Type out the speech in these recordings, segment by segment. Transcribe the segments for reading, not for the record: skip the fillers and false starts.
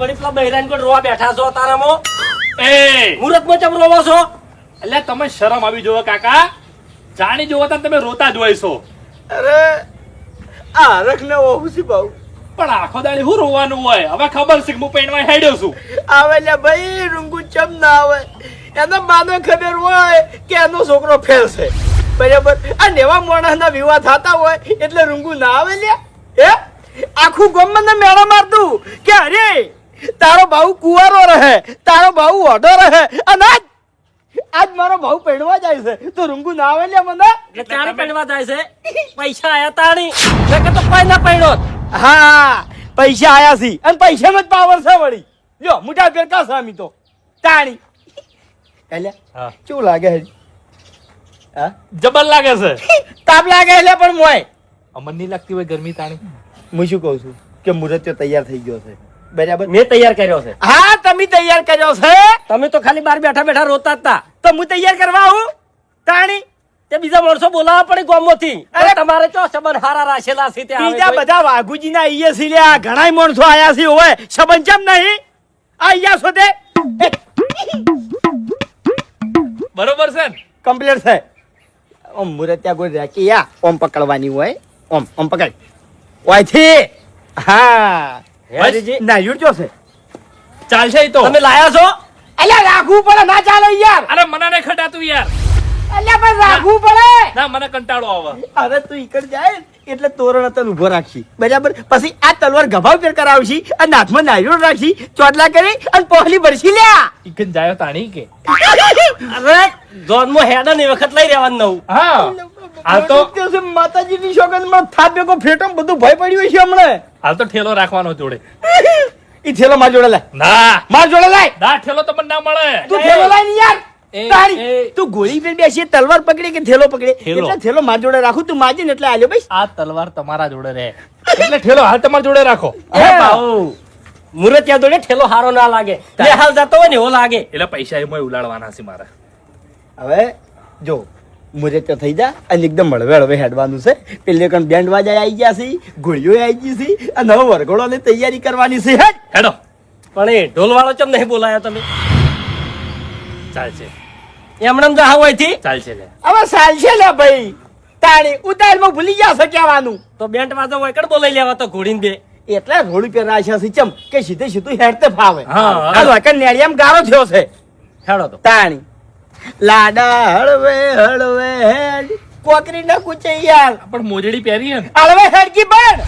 વળી પેલા બહેરાન કોણ રોવા બેઠા છો તારામાં? એ મુહૂર્તમાં ચમ રોવો છો? એટલે તમે શરમ આવી જોવો કાકા, જાણી જોવો તો તમે રોતા જ હોય છો. અરે આ રખ ને ઓહુસી બાઉ પણ આખો દાડી હું રોવાનું હોય? હવે ખબર છે કે હું પૈણવા હેડ્યો છું. આવે લે ભાઈ, રૂંગુ ચમ ના આવે. એનો બાનો ખબર હોય કે એનો છોકરો ફેલ છે, બરાબર? આ નેવા માણસના વિવાહ થતા હોય એટલે રૂંગુ ના આવે લે. હે આખું ગામમાં મેળા મારતું કે અરે તારો બાહુ કુંવારો રહે, તારો બાહુ ઓઢો રહે, અને આજ મારો ભાવ પહેણવા જાય છે તો રૂંગુ ના આવે લે મને. એટલે તાણી પહેણવા જાય છે? પૈસા આયા તાણી કે તો કોઈ ના પહેણો? હા, પૈસા આયા છે અને પૈસાનો જ પાવર છે વળી. લ્યો મોટા પેરકા સામી તો તાણી. એટલે હા, કેવું લાગે છે? હા, જબર લાગે છે. તાપ લાગે એટલે પણ મોય અમન નહીં લાગતી હોય ગરમી તાણી? હું શું કહું છું કે મુહૂર્ત તૈયાર થઈ ગયો છે, બરાબર? મેં તૈયાર કર્યો છે. હા, તમે તૈયાર કર્યો છે. તમે તો ખાલી બહાર બેઠા બેઠા રોતા હતા. તો હું તૈયાર કરવા આવું તાણી? તે બીજા માણસો બોલાવવા પડે ગામમાંથી. અરે તમારે તો સંબંધ હારા રાખેલા છે ત્યાં બીજા બધા વાઘુજીના આઈએ છે લે. ઘણાય માણસો આયા છે હોય, સંબંધ ચમ નહીં આયા છો તે? બરોબર છે ને? કમ્પ્લીટ છે. ઓમ મુરત ત્યાં કોઈ રાખી યા ઓમ પકડવાની હોય. ઓમ ઓમ પકડ ઓયથી. હા, હરીજી ના યુર છે. ચાલશે ઈ તો. તમે લાયા છો? અલ્યા રાખવું પડે, ના ચાલે યાર. અરે મને નહીં ખટાતું યાર. અલ્યા પણ રાખવું પડે. ના, મને કંટાળો આવે. અરે તું ઈકડ જાય એટલે તોરણ તને ઉભો રાખી, બરાબર? પછી આ તલવાર ગભાવ પેર કરાવશી અને હાથમાં નારિયેળ રાખી, ચોટલા કરી અને પહોલી ભરશી લ્યા. ઈકન જાયો તાણી કે? અરે જોનમાં હેડા ને વખત લઈ રહેવાનું નવું. હા, હાલ તો માતાજીની સોગંદમાં થાપ ભેગો ફેટો બધું ભય પડ્યું છે હમણાં. હાલ તો ઠેલો રાખવાનો જોડે. ઈ થેલો માર જોડે લાય, ના માર જોડે લાય. ના, ઠેલો તો મને ના મળે. તું થેલો લાય ને યાર. એ, તારી એ. તું ગોળી પર બેસી તલવાર પકડી કે થેલો પકડે? થેલો. એટલે થેલો માર જોડે રાખું, તું માજી ને એટલે આલ્યો ભાઈ. આ તલવાર તમારા જોડે રહે એટલે ઠેલો હાલ તમારા જોડે રાખો. એ બાઉ મુરત ત્યાં દોડે ઠેલો હારો ના લાગે. બે હાલ જતો હોય ને એવો લાગે. એટલે પૈસા એમાં ઉલાડવાના છે મારા. હવે જો મુરે તો થઈ જા અને એકદમ હળવે હળવે હેડવાનું છે. પેલે કણ બેન્ડ વાજા આવી ગયા છે, ઘોડીઓ આવી ગઈ છે અને હવે વરઘોડાની તૈયારી કરવાની છે. હેડ. હેડો. પણ એ ઢોલ વાળો ચમ નહીં બોલાયો તમે? ચાલશે એમણે જા હોયથી ચાલશે લે. હવે ચાલશે ને ભાઈ. તાણી ઉતારમાં ભૂલી ગયા છે કહેવાનું. તો બેન્ટ વાજો હોય કણ બોલાઈ લેવા તો ઘોડીને બે. એટલે રોડ ઉપર રાખ્યા છે ચમ કે સીધે સીધું હેડતે ફાવે. હા. આ વાકણ નેળિયામાં ગારો થયો છે. હેડો તો. તાણી લાડા હળવે હળવે હેડ કોકરી ન કૂચે યાર. પણ મોજડી પહેરી હે ને? હળવે હેડ કી બળ.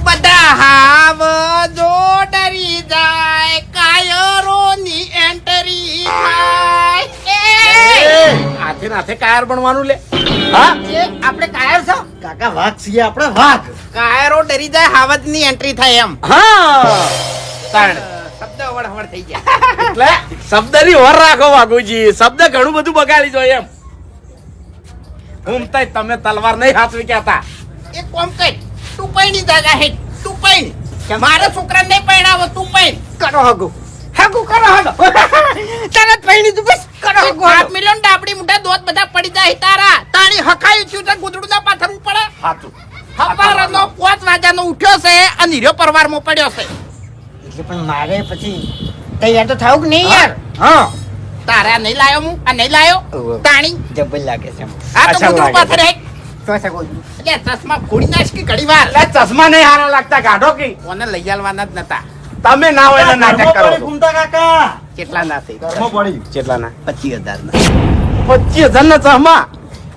બધા હાવ જો ડરી જાય, કાયરોની એન્ટ્રી થાય. હાથે નાથે કાયર બનવાનું લે. હા, આપણે કાયર છો? કાકા વાઘ છીએ આપણે, વાઘ. કાયરો ડરી જાય, હાવજની એન્ટ્રી થાય એમ. હા, તાણ શબ્દ અવળ થઈ ગયા. એટલે શબ્દની વર રાખો વાઘુજી. શબ્દ ઘણું બધું બગાડી જોઈએ એમ. ઘૂમતા તમે તલવાર નહીં હાથવી કહેતા. એક કોમ કર, તું પૈણી જાગા હે, તું પૈણ. મારા છોકરાને નહીં પૈણાવો, તું પૈણ. કરો હગુ. હાગુ કરો હાલો. તને પૈણી તું બસ કરો હાગુ. 7 મિલિયન ડાબડી મુઠા દોત બધા પડી જાય તારા. તાણી હકાયું છું તો ગુદડુના પાથર ઉપર. હાચું. હવારનો 5 વાગ્યાનો ઉઠ્યો છે અને હીરો પરવારમાં પડ્યો છે. એટલે પણ મારે પછી તૈયાર તો થાવું કે નહીં યાર? હા, તારા નહીં લાયો હું આ નહીં લાયો ઓહો. તાણી જબર લાગે છે એમ. આ તો અચ્છા ગુદડું લાગે પાથર હે. તો સગો છું. એટલે ચશ્મા ફોડી નાખ કે ઘડી વાર. એટલે ચશ્મા નહીં હારા લાગતા, કાઢો કે ઓને લઈ આલવાના જ નતા. તમે ના હોય તો નાટક કરો છો. ઘૂમતા કાકા કેટલા ના થઈ? કેટલાના? 25,000 ના. 25,000 ના ચશ્મા?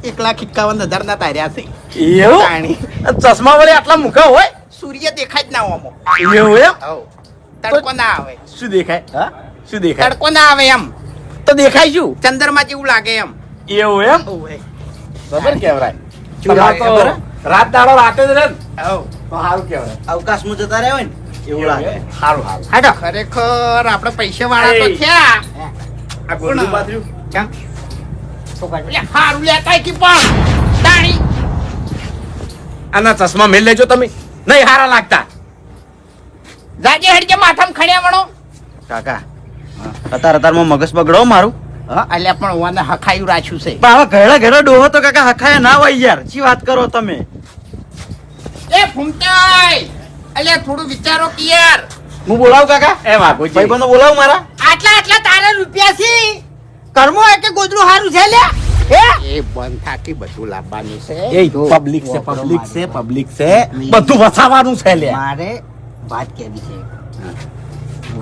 1,51,000 ના તાર્યા છે. એવું? તાણી ચશ્મા વડે આટલા મુખા હોય? સૂર્ય દેખાય જ ના ઓમો. એવું એમ? હઉ. તડકો ના આવે. શું દેખાય? હા, શું દેખાય? તડકો ના આવે એમ. તો દેખાય શું? ચંદ્રમા જેવું લાગે એમ. એવું એમ? ઓવે. ખબર કેવરાય? શું લાગે તો ખબર? રાત દાડો રાતે જ રહે ને? હઉ. તો સારું કેવરાય. અવકાશમાં જતા રહ્યા હોય ને એવું લાગે. સારું સારું. હાડો. ખરેખર આપણે પૈસા વાળા તો એ. થયા. આ ગોળનું પાથર્યું? કેમ? શું કાઢ? એટલે હારું લેતા કી પણ તાણી આના ચશ્મા મેલ લેજો તમે. નહીં હારા લાગતા. જાજે હેડજે માથામાં ખણ્યા વણો. કાકા અત્યારમાં મગજ બગડો મારું. હા, અલ્યા પણ ઓને હખાયું રાખ્યું છે. પણ હવે ઘરે ઘરે ડોહો તો કાકા હખાયા ના હોય યાર. શી વાત કરો તમે? એ ફૂમતાઈ અલ્યા થોડું વિચારો કે યાર. હું બોલાવું કાકા એ વાઘુજી. ભાઈબંધો બોલાવું મારા આટલા તારા રૂપિયા છે કર્મો હોય કે ગોદડું હારું છે લ્યા હે એ બંધ થાકી બધું લાવવાનું છે. એ પબ્લિક છે બધું વસાવાનું છે લે મારે વાત કેવી છે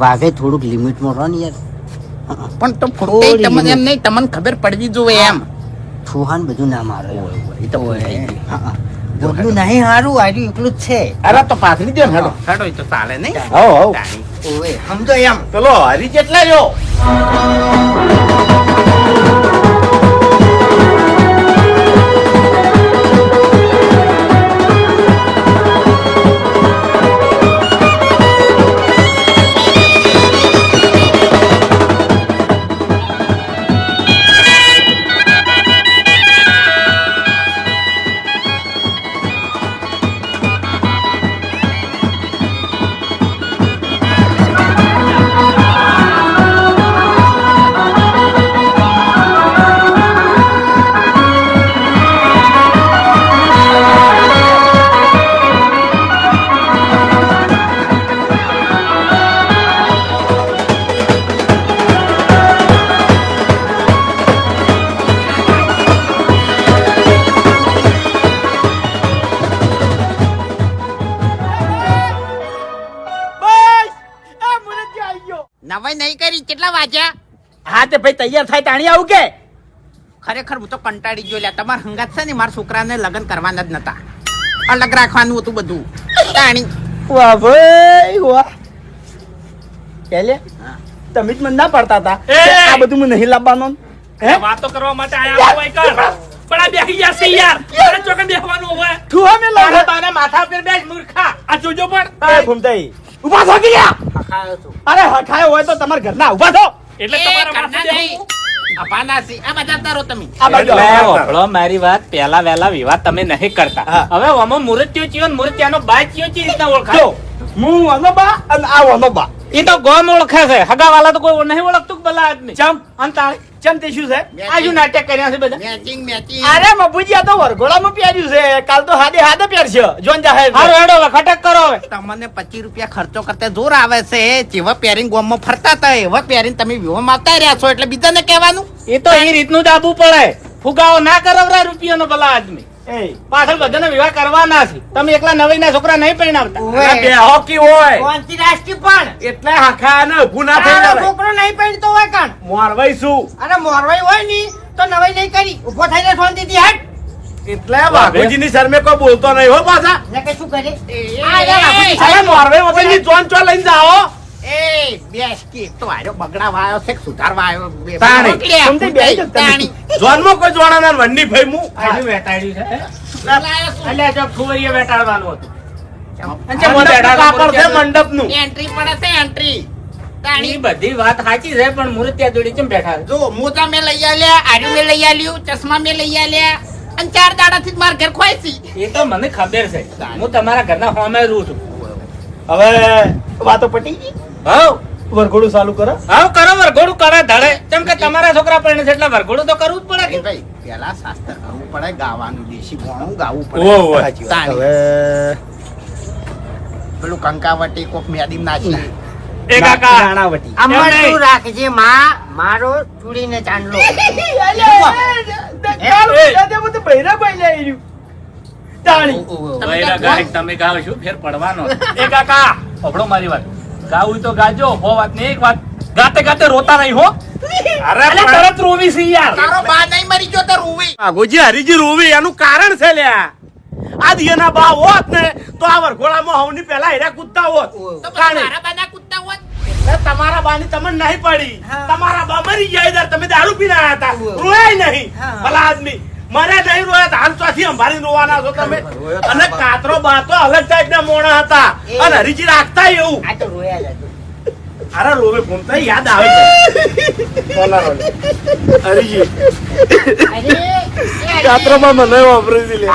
વાઘે થોડુંક લિમિટમાં રહો ને યાર પણ તો ફૂટે તમને એમ નહીં, તમને ખબર પડવી જોઈએ એમ. ફુહાન બધું ના મારે એ તો ગોદડું નહીં હારું આર્યું એકલું જ છે અરે તો પાથરી દો ને હેડો હેડો એ તો ચાલે નહીં. હવ તાણી. ઓય સમજો એમ પેલો હરી જેટલા રહ્યો નવાઈ નહીં કરી. કેટલા વાગ્યા? હા તે ભાઈ તૈયાર થાય તાણી આવું કે ખરેખર હું તો કંટાળી ગયો લ્યા. તમારા હંગાત છે ને મારા છોકરાને લગ્ન કરવાના જ નતા, અલગ રાખવાનું હતું બધું. તાણી. વાહ ભાઈ વાહ કેલે તમે જ મને ના પડતા હતા એ! કે આ બધું મને નહીં લાવવાનું હે વાતો કરવા માટે આયા હોય કર. પણ આ બેહી ગયા છે યાર. આ ચોકન બેહવાનું હોય. તું અમે લાવ તારા માથા પર બેસ મૂર્ખા. આ જોજો પણ. એ ભૂમતાઈ ઉભા થો ગયા હખાયો છું અરે હખાયો હોય તો તમારા ઘરના ઉભા થો એટલે એ તમારા કરના માથે નહીં. અપાના છે. આ બધા તારો તમે. આ બાજુ એટલે આવો. હોભળો મારી વાત, પહેલા વહેલા વિવાદ તમે નહીં કરતા. હા. હવે આમાં મુરત્યો ચિયો ને મુરત્યાનો બાય ચિયો ચી રીતના ઓળખાય? જો હું વનો બા અને આ વનો બા એ તો ગોમ ઓળખે છે, હગાવાલા તો કોઈ નહીં ઓળખતું કે ભલા આદમી. ચમ અંતાળી ચમ તે શું છે આજુ નાટક કર્યા છે બધા. મેચિંગ. અરે મબુજી આ તો વરઘોડામાં પહેર્યું છે કાલ તો હાદે પહેરશે જોન જાહેર હારું હેડો હવે ખટક કરો હવે. તમને 25 રૂપિયા ખર્ચો કરતા જોર આવે છે. જેવા પહેરીને ગોમમાં ફરતા હતા એવા પહેરીને તમે વિવાહમાં આવતા રહ્યા છો એટલે બીજાને કહેવાનું. એ તો એ રીતનું જ આપવું પડે. ફુગાવો ના કરાવરા રૂપિયાનો ભલા આદમી. એ પાછળ બધાને વિવાહ કરવાના છે. તમે એકલા નવાઈના છોકરા નહીં પરણાવતા. આ બે હોકી હોય કોણથી રાષ્ટ્રી પણ એટલે હખા ને ગુના થઈ તારો જાય છોકરો નહીં પડતો હોય કણ મોરવાઈ શું અરે મોરવાઈ હોય ની તો નવાઈ નહીં કરી ઉભો થઈને શાંતિથી હટ એટલે વાઘોજીની શરમે કોઈ બોલતો નહીં હો પાછા ને કે શું કરે અરે મોરવાઈ વગરની જોન ચો લઈને જાઓ એ બેસ કે તો આયો બગડાવા આવ્યો છે કે સુધારવા આવ્યો? તાણી. મોકલ્યા. સમજી બેસી જાઓ તમે. તાણી. જોનમાં કોઈ જોડાના વંડી ભાઈ હું આજુ વેટાડ્યું છે. લાયો શું? એટલે જો ફુવરીએ વેટાડવાનું હતું. કાપડ છે મંડપનું એન્ટ્રી પડે છે એન્ટ્રી. એ તાણી. બધી વાત સાચી છે પણ મુરત્યા જોડી કેમ બેઠા છે? જો મોજા મેં લઈ આલ્યા, આર્યું મેં લઈ આલ્યું, ચશ્મા મેં લઈ આલ્યા અને 4 દાડાથી જ માર ઘર ખોય છે. એ તો મને ખબર છે. હું તમારા ઘરના હોમે રહું છું. હવે વાતો પટી ગઈ હાઉ વરઘોડું ચાલુ કરો હાઉ કરો વરઘોડું કરે ધડે. કેમ કે તમારા છોકરા પરણે છે એટલે વરઘોડું તો કરવું જ પડે એ કે? ભાઈ પેલા શાસ્ત્ર કરવું પડે, ગાવાનું દેશી ગોણું ગાવું ઓહો, પડે. સાચી વાત. તાણી. હવે પેલું કંકાવટી કોક મેદી નાખી. એ કાકા નાણાવટી અમરતું રાખજે માં મારો ચૂડીને ચાંદલો વૈરા ગાયક તમે ગાઓ છો ફેર પડવાનો. એ કાકા અભડો મારી વાત. ગાવું તો ગાજો. હો વાત ને એક વાત. ગાતે ગાતે રોતા નહીં હો. અરે તરત રોવી છે યાર. તારો બા નહીં મરી ગયો તો રૂવી. આગોજી હરીજી રોવી એનું કારણ છે લ્યા આ દિયાના બા હોત ને તો આ વરઘોડામાં હવની પહેલા હેરા કૂદતા હોત તો પછી મારા બાના કૂદતા હોત. એટલે તમારા બાની તમને નહીં પડી તમારા બા મરી ગયા ત્યારે તમે દારૂ પીને આયા હતા રોયા નહીં ભલા આદમી મને નહીં રોયા હાલ ચોથી અંભારી રોવાના છો તમે અને કાતરો બા તો અલગ ટાઈપ ના મોણા હતા અને હરીજી રાખતા એવું આ તો રોયા જ હતું. અરે રોવે ભૂમતા યાદ આવે છે બોલા રોલે હરીજી કાતરોમાં મને વાપરી લે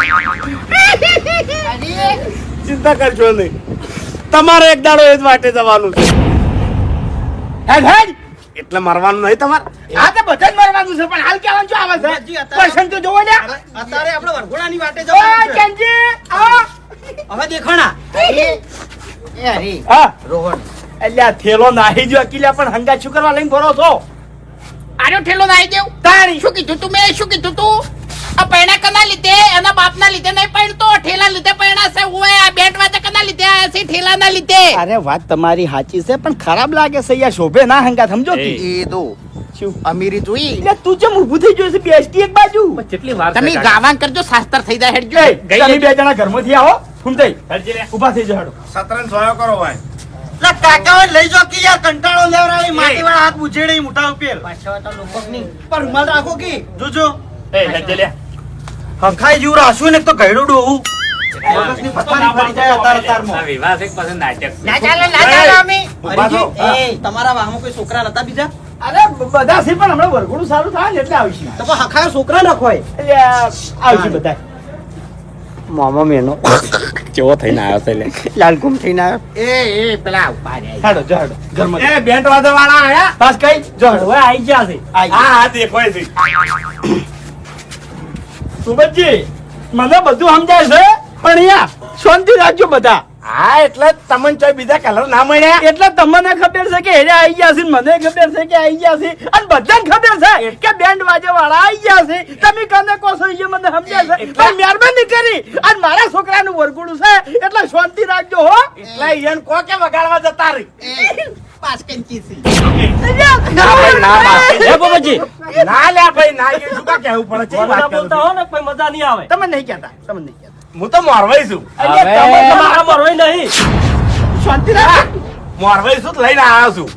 ચિંતા કરજો નહીં તમારે એક દાડો એ જ વાટે જવાનું છે હેડ હેડ એટલે મરવાનું નહીં તમારે હા તો બધા જ મરવાનું છે પણ હાલ કેવાનું શું આવે છે પર્સન તો જોવો લ્યા અત્યારે આપણે વરઘોડાની વાટે ઓય કેનજી આવો હવે દેખાણા એ હરી હા રોહન એટલે આ થેલો નાહી જો અકીલા પણ હંગા શું કરવા લઈને ફરો છો આર્યો ઠેલો નાઈ દેવ તાણી શું કીધું તું મેં શું કીધું તું આ પૈણા કના લીધે એના બાપના લીધે નહીં પૈણતો ઠેલા લીધે પૈણા છે ઓય આ બેટ વાજા કના લીધે આયા છે ઠેલાના લીધે અરે વાત તમારી સાચી છે પણ ખરાબ લાગે છે યાર શોભે ના હંગા સમજો તું એ તો શું અમીરી જોઈ એટલે તું જેમ ઊભું થઈ ગયો છે બેસતી એક બાજુ કેટલી વાર તમે ગાવાન કરજો શાસ્ત્ર થઈ જાય હેડજો એ, તમે બે જણા ઘરમાંથી આવો ફૂમતાઈ ઊભા થઈ જાડો સતરંજ સોયો કરો ભાઈ લા કાકા લઈ જો કે યાર કંટાળો લેવરાવી માટીવાળા હાથ બુજેડે મોટા ઉપર પાછો તો લોકો ની પર રૂમાલ રાખો કે જોજો એ હેડજે લે હંખાઈ જીવ રાશું ને એક તો ગયડું ડોહું મગજની પથારી ફરી જાય અતાર અતારમાં. આ વિવાહ એક પાસે નાટક ના ચાલે અમે ઉભા થો. હરીજી, એ તમારા વાહમાં કોઈ છોકરા નતા બીજા અરે બધા છે પણ હમણાં વરઘોડું સારું થાય ને એટલે આવશે તો કોઈ હખાયો છોકરા ન ખોય એટલે આવશે બધા મામા મેનો કેવો થઈને આવ્યો છે લે લાલકુમ થઈને આવ્યો એ પેલા ઉભા રહ્યા હાડો જો હાડો ઘરમાં એ બેન્ટ વાદળ વાળા આયા બસ કઈ જો હાડો હવે આઈ ગયા છે હા હા દેખાય છે સુબતજી મને બધું સમજાય છે પણ અહીંયા શાંતિ રાખજો બધા હા એટલે તમને ચોય બીજા કલર ના મળ્યા એટલે તમને ખબર છે કે હેરે આવી ગયા છે ને મને ખબર છે કે આવી ગયા છે અને બધાને ખબર છે કે બેન્ડ વાજે વાળા આવી ગયા છે તમે કને કહો છો એ મને સમજાય છે પણ મહેરબાની કરી અને મારા છોકરાનું વરઘોડું છે એટલે શાંતિ રાખજો હો એટલે ઈયન કો કે વગાડવા જતા રહી પાસ કંચી છે ના ભાઈ ના ના હે બાબાજી ના લ્યા ભાઈ ના એ શું કા કહેવું પડે છે મજા વાત કરું બોલતા હો ને કોઈ મજા નહીં આવે તમે નહીં કહેતા તમે નહીં કહેતા હું તો મોરવાઈ છું એટલે તમે તમારા મરવાઈ નહીં શાંતિ રાખ મોરવાઈ છું તો લઈને આવ્યો છું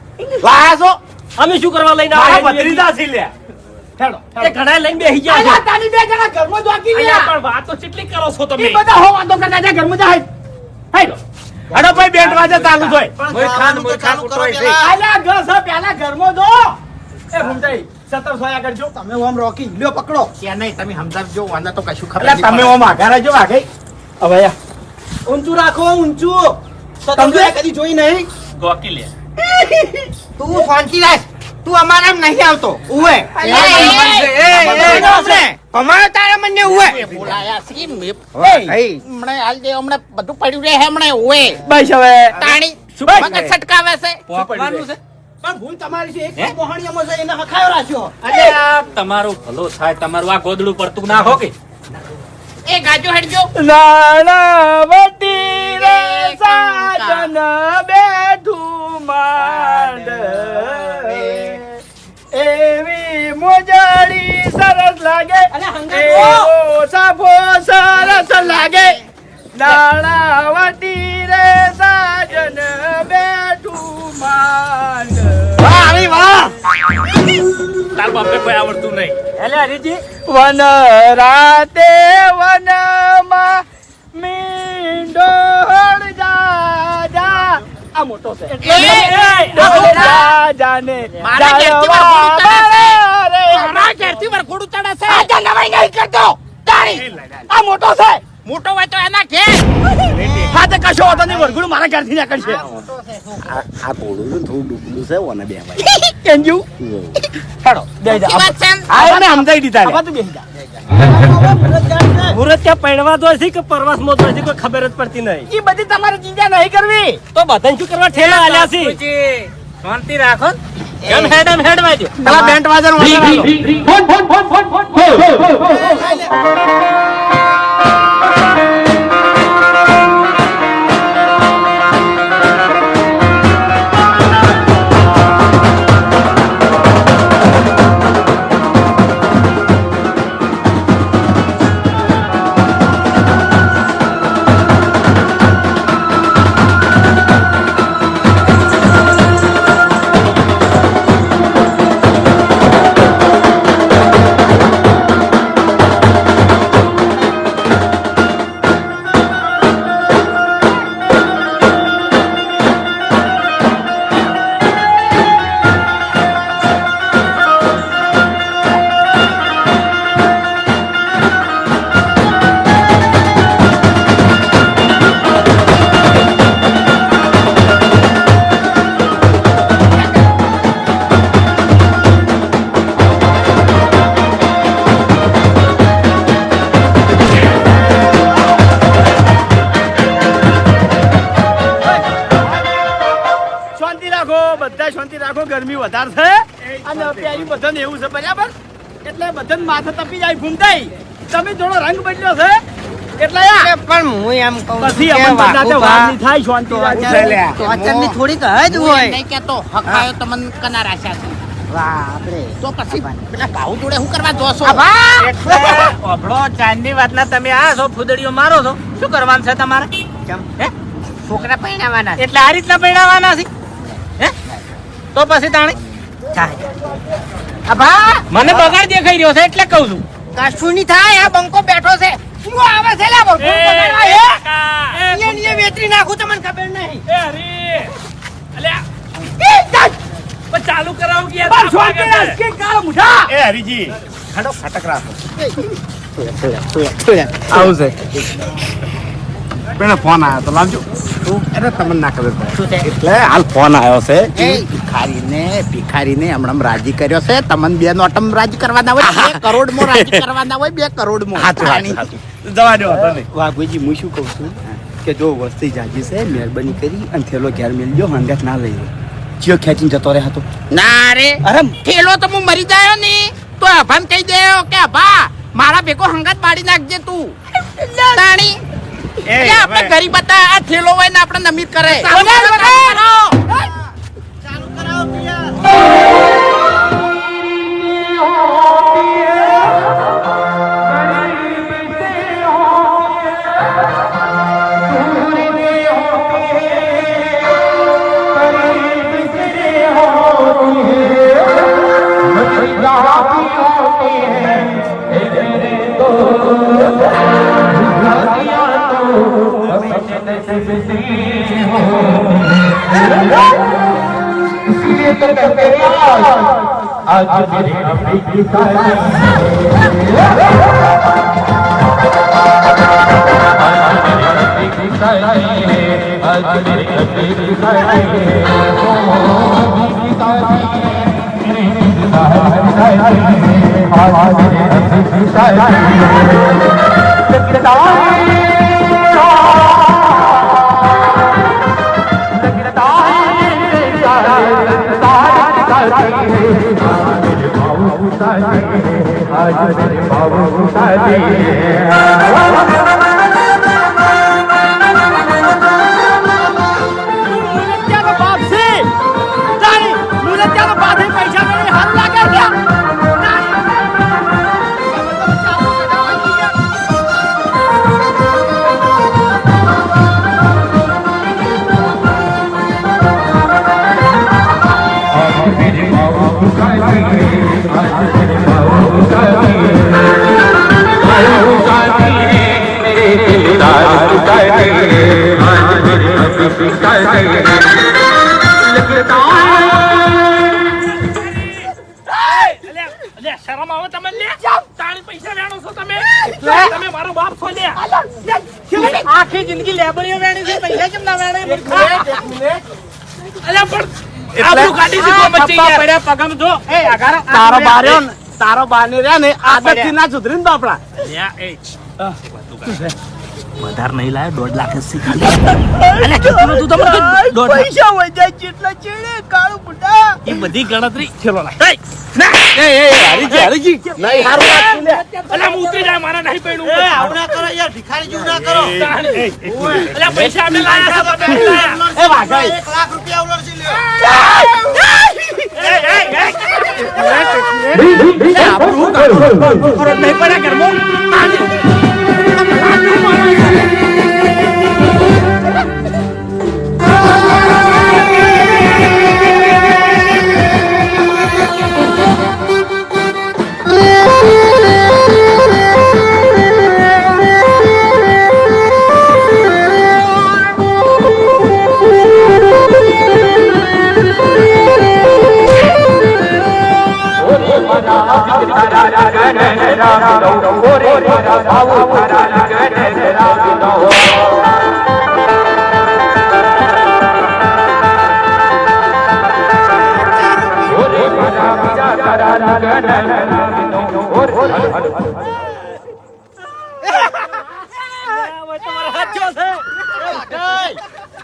લાયા છો અમે શું કરવા લઈને મારા આવ્યા છીએ? ભત્રીજા છે લ્યા હેડો એ ઘણા લઈને બેસી ગયા છે અલ્યા તારી બે જણા ઘરમાં જોકી અલ્યા, લ્યા પણ વાતો કેટલી કરો છો તમે ઈ બધા હો વાંધો કરતા જાય ઘરમાં જાય હેડો અરે ભાઈ બેન્ટ વાજે ચાલુ થાય પણ ખાવાનું તો ચાલુ કરો પેલા. આલ્યા ઘસ પેલા ઘરમાં જો એ ભૂમતાઈ 1700 કરજો તમે ઓમ રોકી લ્યો પકડો ત્યાં નહીં તમે સમજાવજો વાંધા તો કશું ખબર એટલે તમે ઓમ આગળ રહેજો વાઘઈ હવે યા ઊંચું રાખો ઊંચું તો તમે કદી જોઈ નહીં ગોકી લે તું શાંતિ રાખ તું અમારા નહીં આવતો ઉવે અમારે તારા મને ઉવે બોલાયા છે એ હમણાં હાલ દે હમણાં બધું પડ્યું રહે હમણાં ઓએ બસ હવે તાણી બસ. મગજ છટકાવે છે પોકવાનું છે પણ ભૂલ તમારી છે એક મોહણીયામાં છે એને હખાયો રાખ્યો અલ્યા તમારું ભલું થાય તમારું આ ગોદડું પડતું ના હો કે એ ગાજો હેડજો નાણાવટી રે સાજન બેઠું માંડ એવી મોજડી સરસ લાગે એવો સાફો સરસ લાગે નાણાવટી રે સાજન બેઠું માંડ તાર બાપને કોઈ આવડતું નહીં એટલે હરીજી વન રાતે વનમાં મીંડોળ જા જા આ મોટો છે મીંડોળ જા જાને મારા ઘેરથી વરઘોડું ચડાશે. મારા ઘેરથી વરઘોડું ચડાશે. આજા નવાઈ નહીં કરતો તારી આ મોટો છે મોટો હોય તો એના ઘેર હા તો કશો વાંધો નહીં વરઘોડું મારા ઘરથી નીકળશે આ થોડું થોડું ડૂબલું છે ઓને બે ભાઈ કેંજુ હેડો બે જા સાચી વાત છે ને? આ એને સમજાઈ દીધા આવા તું બેસી જા મુહૂર્ત ત્યાં પૈણવા તો છે કે પરવાસમાં તો છે કોઈ ખબર જ પડતી નહીં ઈ બધી તમારે ચિંતા નહીં કરવી તો બધાને શું કરવા ઠેલા આલ્યા છે શાંતિ રાખો કેમ હેડમ હેડવા દો પેલા બેન્ટ વાજન રાખો, બધા શાંતિ રાખો. ગરમી વધારે છે અને અત્યારે બધાને એવું છે બરાબર, એટલે બધાને માથે તપી જાય ઘૂમતાઈ. તમે થોડો રંગ બદલ્યો છે એટલે પણ હું એમ કહું પછી અમને બધાને વાર નહીં થાય. શાંતિ રાખો. ટોચરની થોડીક હદ હોય. નહીં કેતો હકાયો તમને કના રાશા છે તો પછી પેલા ભાવ જોડે શું કરવા જો છો અભળો ચાંદની વાતના તમે આ છો ફૂદડીઓ મારો છો, શું કરવાનું છે તમારે? હે? છોકરા પૈણાવાના એટલે આ રીતના પૈણાવાના છે હે? તો પછી તાણે મને બગાડ દેખાઈ રહ્યો છે એટલે કહું છું. કશું નહીં થાય. આ બંકો બેઠો છે શું આવે છે લે બંકો બગાડવા હે અહીંયા વેતરી નાખું તમને ખબર નહીં ચાલુ કરાવું કે પણ શાંતિ રાખ કે કાળા મુઠા. એ હરીજી ખાડો ખાટક રાખો. આવું છે પેલા ફોન આવ્યો તો લાવજો. અરે તમને ના ખબર પડે એટલે હાલ ફોન આવ્યો છે ભિખારીને હમણાં રાજી કર્યો છે. તમને બે નોટમ રાજી કરવાના હોય, 2 કરોડમાં રાજી કરવાના હોય, 2 કરોડમાં. જવા દો વાઘુજી. હું શું કહું છું કે જો વસ્તી જાજી છે, મહેરબાની કરી અને થેલો ઘેર મેલજો, હંગાત ના લઈ ચિયો ખેંચીને જતો રહે હતો. ના રે અરે થેલો તો હું મરી જાયો ને તો અભાન કહી દેયો કે અભા મારા ભેગો હંગાત પાડી નાખજે તું તાણી આપણે ગરીબ હતા. આ થેલો હોય ને આપણે નમીર કરે. ચાલુ કરાવો પિયા. શરમ આવે તમને? તાળી પૈસા વેણો છો તમે? તમે મારો બાપ છો લે. આખી જિંદગી લેબડીઓ વેણી છે, પૈસા કેમ ના વેણે? અલ્યા પણ આપણું કાઢી દીધું બચ્ચી ગયા. પડ્યા પગમ જો. એ આગારો તારો બાર્યો ને તારો બાને રહ્યા ને આદત થી ના સુધરી ને બાપડા. વધાર નહીં લાયો, 1.5 લાખ તું તમને 1.5 પૈસા હોય જાય જેટલા ચેડે કાળું મુઠા. એ બધી ગણતરી છેલો લાય. હરીજી નહીં હારું લાગતું લે. અલ્યા હું ઉતરી જાય, મારા નહીં પડ્યું. આવું ના કરો યાર, ભિખારી જેવું ના કરો. અલ્યા પૈસા અમે લાયા છે, તમે લાયા. એ વાઘાઈ 1 લાખ રૂપિયા ઉલરસી લ્યો. નહીં પડ્યા ઘરમાં.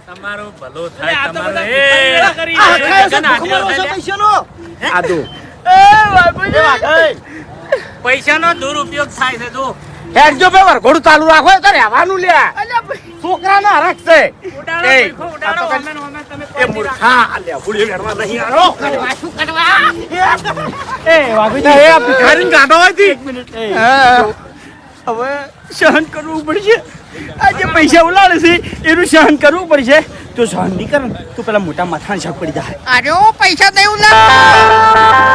તમારો ભલો થાય, તમારો કરી આ ખાય છે, જગન આંધળો ભૂખમરો છે થઈ પૈસાનો. આદુ પૈસાનો દુરુપયોગ થાય છે તું હેડજો બે વરઘોડું ચાલુ રાખો તો રહેવાનું લ્યા છોકરાનો હરખ છે ઉડાડો એ, ભૂખો ઉડાડો આ તો અમે ને અમે તમે એ કોઈ મૂર્ખા અલ્યા ભૂલી વેણવા નહીં આરો શું કરવા એ વાઘુજી એ આ ભિખારીને ગાંડો હતી હવે સહન કરવું પડશે આ જે પૈસા ઉલાડે છે એનું સહન કરવું પડશે તો સહન નહીં કરે ને તો પેલા મોટા માથાને શાક પડી જાય અરે ઓ પૈસા નહીં ઉલા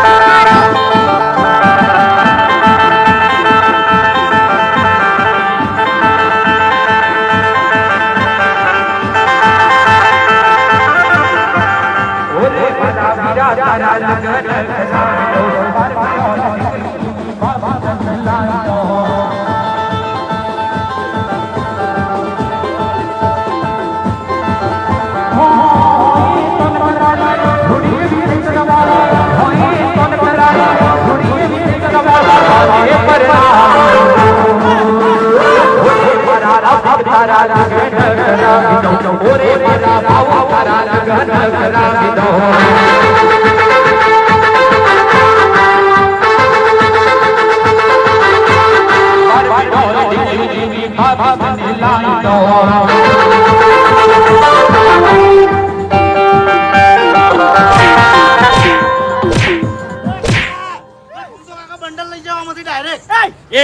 બંડલ લઈ જવા માંથી ડાયરેક્ટ એ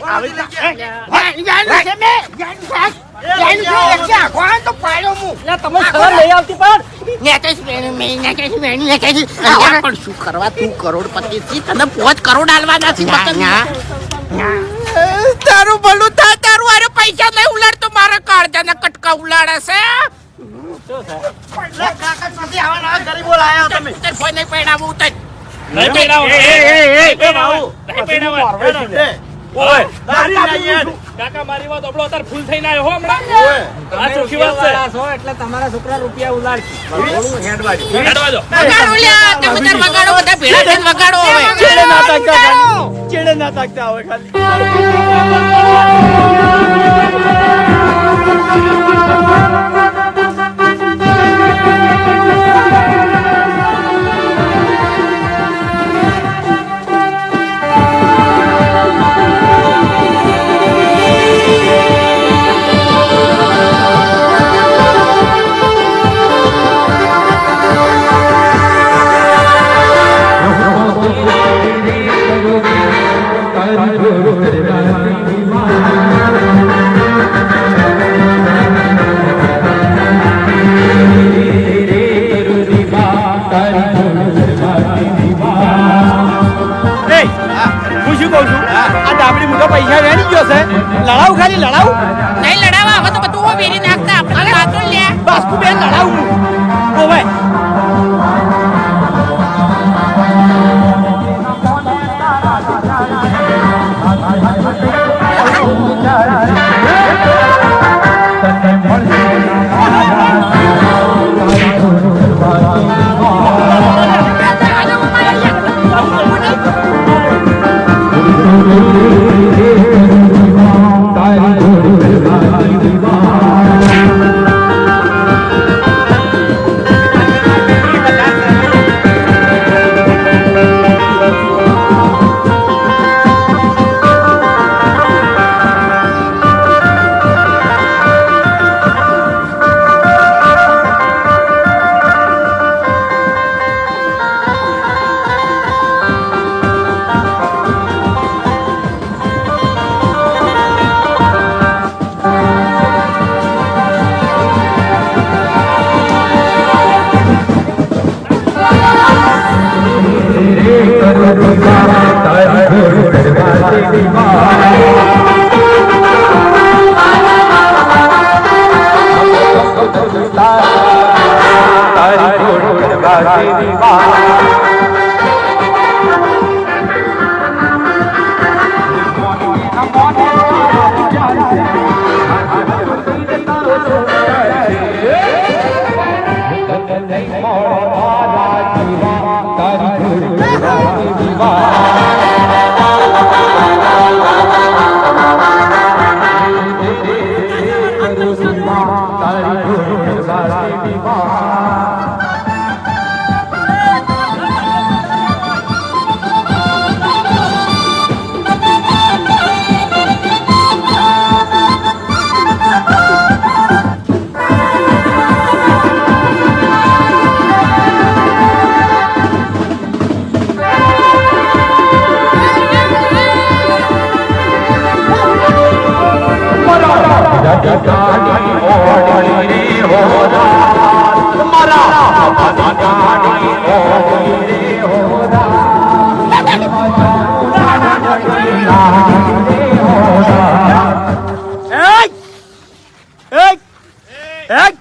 આવી તમે સહન નહીં આવતી પણ શું કરવા તું કરોડપતિ છી તને 5 કરોડ આલવાના છે તારું ભલું થાય તારું અરે પૈસા નહીં ઉલાડતો મારા કાળજાના કટકા ઉલાડે છે કાકા નથી આવા ગરીબો લાયા તમે તને કોઈ નહીં પહેરાવું તને નહીં પહેરાવો નહીં પહેરાવો ઓય દારી લઈએ કાકા મારી વાત અબળો તાર ફૂલ થઈને આવ્યો હો હમણાં આ ચોખ્ખી વાત છે એટલે તમારા છોકરા રૂપિયા ઉલાડશે હેડવા દો વગાડો લ્યા તમે તાર વગાડો બધા ભેળા થઈને વગાડો હવે ચેડે ના તાકતા ખાલી ચેડે ના તાકતા હવે ખાલી હું શું કહું છું આ ડાબડી મોટો પૈસા વેણી ગયો છે લડાવું ખાલી લડાવું નહીં લડાવા હવે તો બધું વેરી નાખતા આપણે વાતો લ્યા બાસ્કુ બેન લડાવું હું ઓવે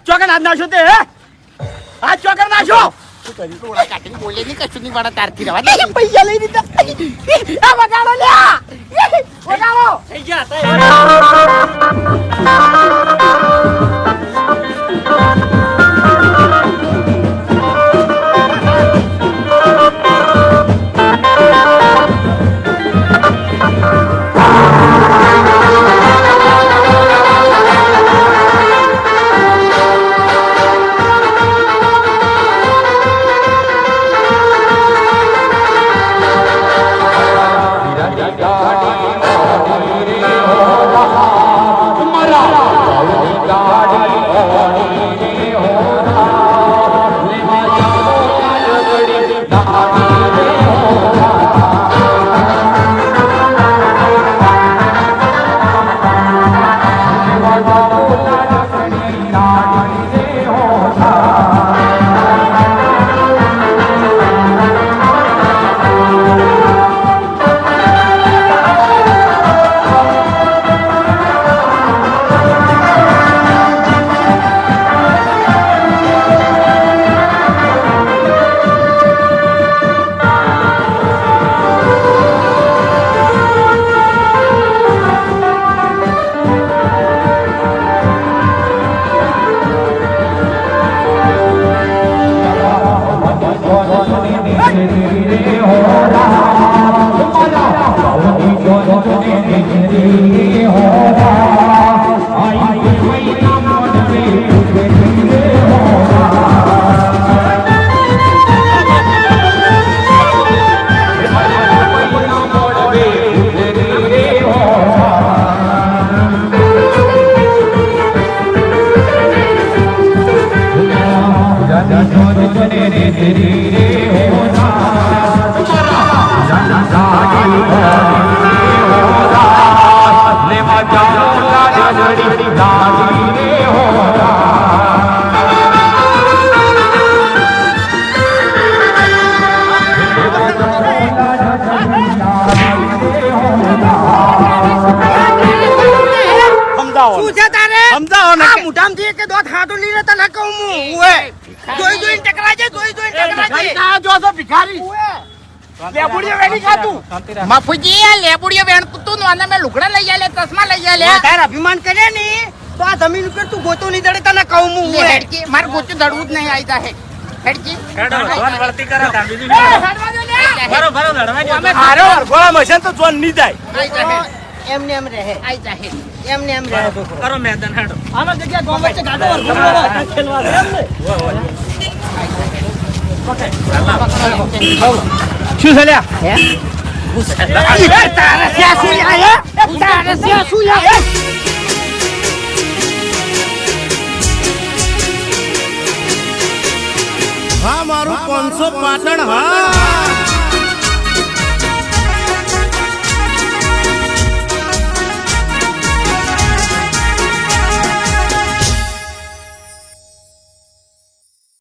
ચોકડ હાથ નાખશો તે હે હાથ ચોકડ નાખશો કાઢીને બોલે નહીં કશું નહીં વાળા તારથી રહેવા દે પૈસા લઈ દીધા આ વગાડો લ્યા વગાડો થઈ ગયા હતા શું છે તારે સમજાવો ને મુઠામથી કે દોત હાટો લઈ રહેતા ના કહું હું ઓએ જોઈ જોઈને ટકરાજે જો તો ભિખારી લેબુડીઓ વેડી ખાતું મફુજી આ લેબુડીઓ વેણ કુતું નો અને મે લુગડા લઈ આલે ચશ્મા લઈ આલે તાર અભિમાન કરે ને તો આ જમીન ઉપર તું ગોતો નહીં દડે તને કહું હું ઓએ હેડકી માર ગોચું દડવું જ નહીં આઈતા હે હેડકી હેડો જોન વળતી કરે તા બીજું બરો બરો લડવા જો અમે હારો ગોળા મશીન તો જોન નહીં જાય આઈ જાહે એમને એમ રહે આઈ જાહે એમને એમ રહે કરો મેદાન હેડો આમાં જગ્યા ગોમ વચ્ચે ગાડો ખેલવા એમ ને શું થયા હે તારા સ્યાસુ આયા તારા સ્યાસુ આયા હા મારું 500 પાટણ હા